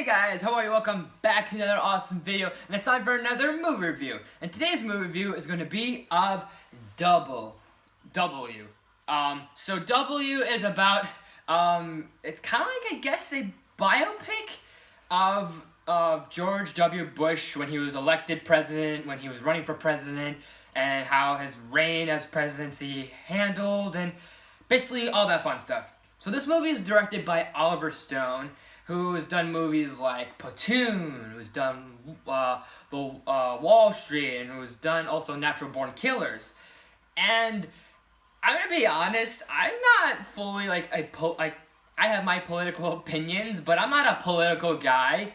Hey guys, how are you? Welcome back to another awesome video, and it's time for another movie review. And today's movie review is going to be of Double W. So W is about, it's kind of like, I guess, a biopic of George W. Bush when he was elected president, when he was running for president, and how his reign as presidency handled, and basically all that fun stuff. So this movie is directed by Oliver Stone, who has done movies like Platoon, who's done Wall Street, and who's done also Natural Born Killers. And I'm gonna be honest, I'm not fully I have my political opinions, but I'm not a political guy.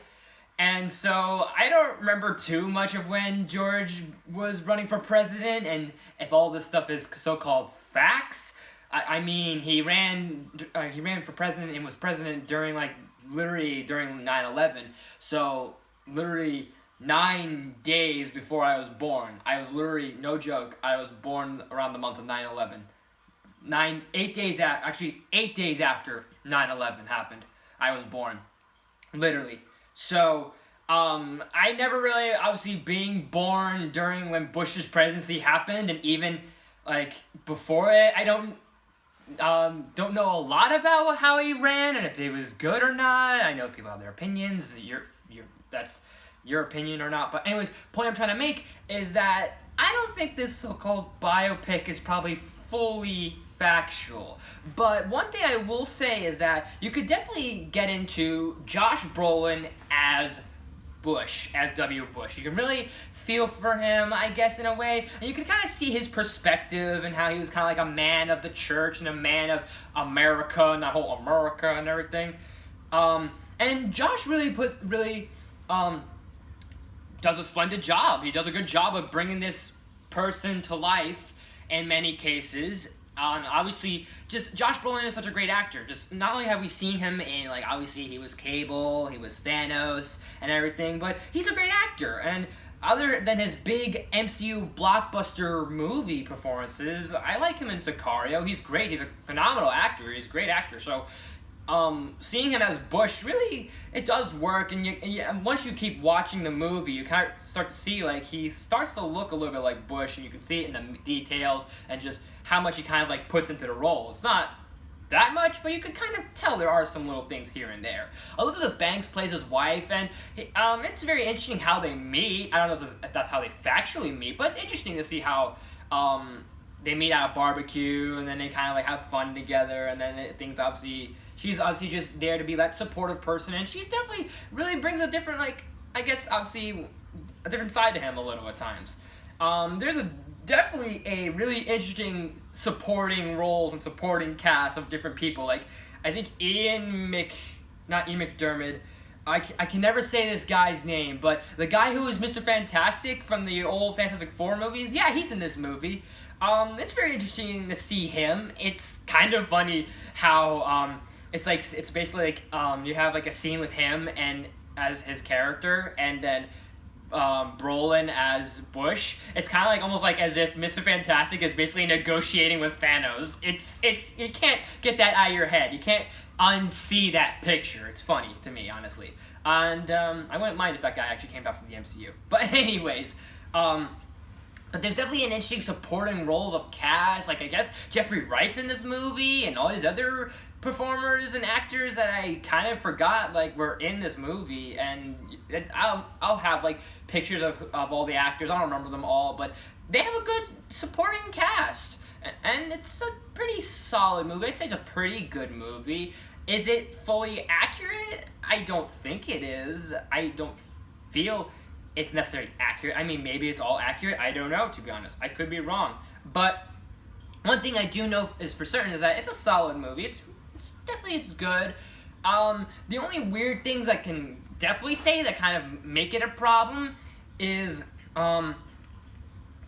And so I don't remember too much of when George was running for president, and if all this stuff is so-called facts. I mean, he ran for president and was president during literally during 9/11. So literally 9 days before I was born. I was literally, no joke, I was born around the month of 9/11. 8 days after 9/11 happened, I was born. Literally. So, I never really, obviously being born during when Bush's presidency happened, and even before it, I don't know a lot about how he ran and if it was good or not. I know people have their opinions. That's your opinion or not. But anyways, point I'm trying to make is that I don't think this so-called biopic is probably fully factual. But one thing I will say is that you could definitely get into Josh Brolin as Bush, as W. Bush. You can really feel for him, I guess, in a way, and you can kind of see his perspective and how he was kind of like a man of the church and a man of America and that whole America and everything. And Josh really does a splendid job. He does a good job of bringing this person to life in many cases. Obviously, just Josh Brolin is such a great actor. Just not only have we seen him in, obviously he was Cable, he was Thanos and everything, but he's a great actor. And other than his big MCU blockbuster movie performances, I like him in Sicario. He's great. He's a phenomenal actor. He's a great actor. So, seeing him as Bush, really, it does work. And once you keep watching the movie, you kind of start to see, he starts to look a little bit like Bush, and you can see it in the details and just how much he kind of, puts into the role. It's not that much, but you can kind of tell there are some little things here and there. Elizabeth Banks plays his wife, and it's very interesting how they meet. I don't know if that's how they factually meet, but it's interesting to see how they meet at a barbecue, and then they kind of have fun together, and then things she's obviously just there to be that supportive person, and she's definitely really brings a different, I guess, obviously, a different side to him a little at times. There's definitely a really interesting supporting roles and supporting cast of different people. I think not Ian McDermott, I can never say this guy's name, but the guy who was Mr. Fantastic from the old Fantastic Four movies, yeah, he's in this movie. It's very interesting to see him. It's kind of funny how, it's basically you have a scene with him and as his character, and then Brolin as Bush. It's kind of almost as if Mr. Fantastic is basically negotiating with Thanos. It's you can't get that out of your head. You can't unsee that picture. It's funny to me, honestly. And I wouldn't mind if that guy actually came back from the MCU. But anyways, but there's definitely an interesting supporting roles of cast. I guess Jeffrey Wright's in this movie, and all these other performers and actors that I kind of forgot were in this movie. And I'll have pictures of all the actors. I don't remember them all, but they have a good supporting cast, and it's a pretty solid movie. I'd say it's a pretty good movie. Is it fully accurate? I don't think it is. I don't feel it's necessarily accurate. I mean, maybe it's all accurate. I don't know, to be honest. I could be wrong. But one thing I do know is for certain is that it's a solid movie. It's definitely good. The only weird things I can definitely say that kind of make it a problem is kind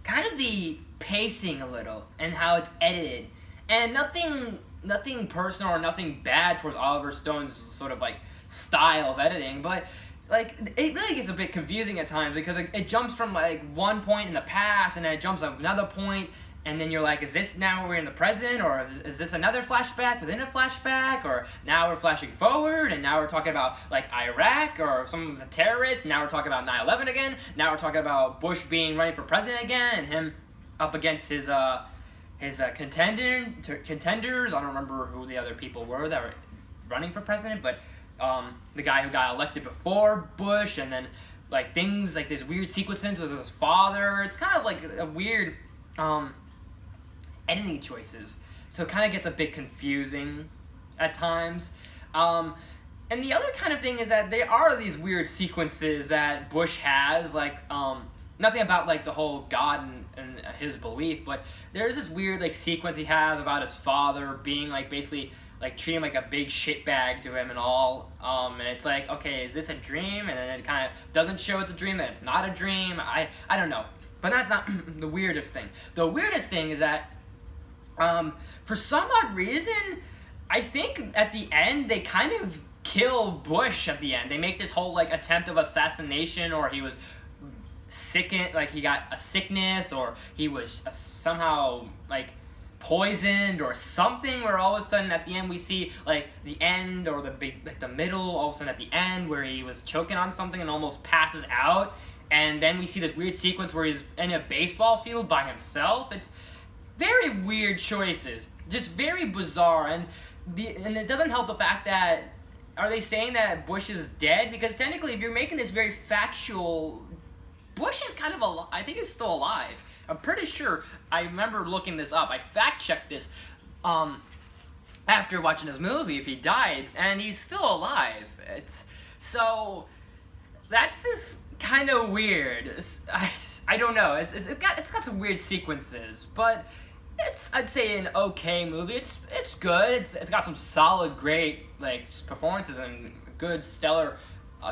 of the pacing a little and how it's edited. And nothing personal or nothing bad towards Oliver Stone's sort of style of editing, but it really gets a bit confusing at times because it jumps from one point in the past and then it jumps to another point, and then you're like, is this now we're in the present, or is this another flashback within a flashback, or now we're flashing forward, and now we're talking about like Iraq or some of the terrorists, now we're talking about 9/11 again, now we're talking about Bush being running for president again, and him up against his contenders. I don't remember who the other people were that were running for president, but the guy who got elected before Bush, and then like things like this weird sequences with his father. It's kind of like a weird editing choices, so it kind of gets a bit confusing at times. And the other kind of thing is that there are these weird sequences that Bush has, like nothing about like the whole God and his belief, but there's this weird like sequence he has about his father being like basically like treating him like a big shitbag to him and all, and it's like, okay, is this a dream? And then it kind of doesn't show it's a dream, that it's not a dream. I don't know, but that's not the weirdest thing. The weirdest thing is that for some odd reason, I think at the end they kind of kill Bush at the end. They make this whole like attempt of assassination, or he was sick, like he got a sickness, or he was somehow like poisoned or something, where all of a sudden at the end we see like the end, or the big like the middle, all of a sudden at the end where he was choking on something and almost passes out, and then we see this weird sequence where he's in a baseball field by himself. It's very weird choices, just very bizarre, and it doesn't help the fact that, are they saying that Bush is dead? Because technically, if you're making this very factual, Bush is kind of alive. I think he's still alive. I'm pretty sure. I remember looking this up. I fact-checked this after watching this movie, if he died, and he's still alive. So that's just kind of weird. I don't know. It's got some weird sequences, but it's, I'd say, an okay movie. It's good. It's got some solid, great like performances and good, stellar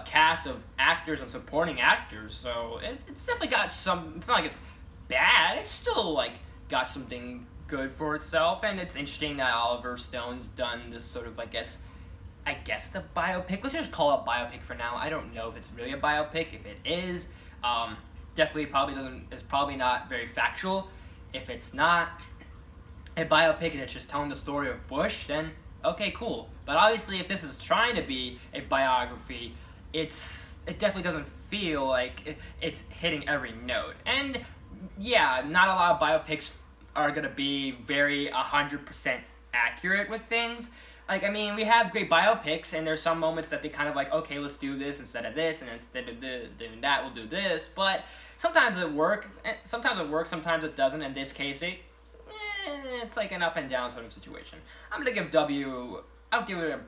cast of actors and supporting actors. So it's definitely got some. It's not like it's bad. It's still like got something good for itself, and it's interesting that Oliver Stone's done this sort of, I guess the biopic. Let's just call it a biopic for now. I don't know if it's really a biopic. If it is, definitely it's probably not very factual. If it's not a biopic and it's just telling the story of Bush, then okay, cool. But obviously, if this is trying to be a biography, it definitely doesn't feel like it's hitting every note. And yeah, not a lot of biopics are gonna be very 100% accurate with things. Like, I mean, we have great biopics, and there's some moments that they kind of like, okay, let's do this instead of this, and instead of doing that, we'll do this. But sometimes it works, sometimes it doesn't. In this case, it's like an up and down sort of situation. I'm gonna give I'll give it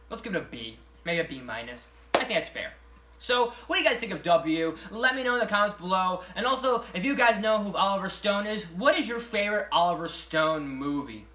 let's give it a B, maybe a B minus. I think that's fair. So, what do you guys think of W? Let me know in the comments below. And also, if you guys know who Oliver Stone is, what is your favorite Oliver Stone movie?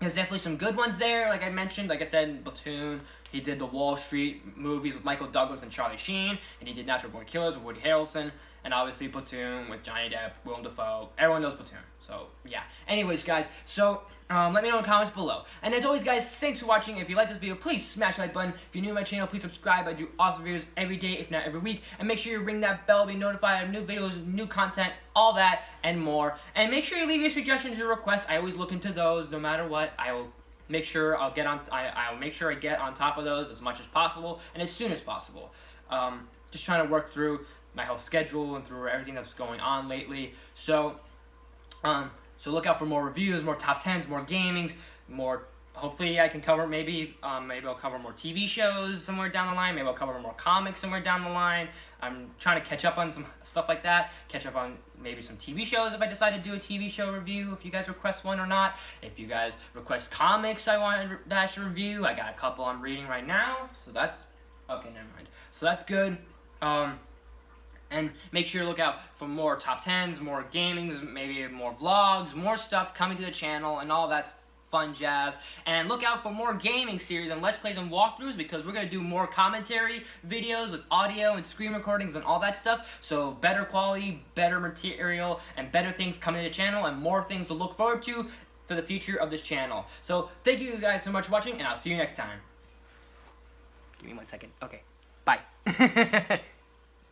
There's definitely some good ones there, like I mentioned. Like I said, in Platoon, he did the Wall Street movies with Michael Douglas and Charlie Sheen, and he did Natural Born Killers with Woody Harrelson, and obviously Platoon with Johnny Depp, Willem Dafoe. Everyone knows Platoon, so yeah. Anyways, guys, so let me know in the comments below. And as always, guys, thanks for watching. If you like this video, please smash the like button. If you're new to my channel, please subscribe. I do awesome videos every day, if not every week. And make sure you ring that bell to be notified of new videos, new content, all that, and more. And make sure you leave your suggestions, your requests. I always look into those, no matter what. I will make sure I'll make sure I get on top of those as much as possible and as soon as possible. Just trying to work through my whole schedule and through everything that's going on lately. So look out for more reviews, more top 10s, more gamings, more. Hopefully I can cover maybe I'll cover more TV shows somewhere down the line. Maybe I'll cover more comics somewhere down the line. I'm trying to catch up on some stuff like that. Catch up on maybe some TV shows if I decide to do a TV show review, if you guys request one or not. If you guys request comics I want that I should review, I got a couple I'm reading right now. So that's okay, never mind. So that's good. And make sure to look out for more top 10s, more gamings, maybe more vlogs, more stuff coming to the channel, and all that fun jazz. And look out for more gaming series and Let's Plays and walkthroughs, because we're going to do more commentary videos with audio and screen recordings and all that stuff. So better quality, better material, and better things coming to the channel, and more things to look forward to for the future of this channel. So thank you guys so much for watching, and I'll see you next time. Give me 1 second. Okay. Bye.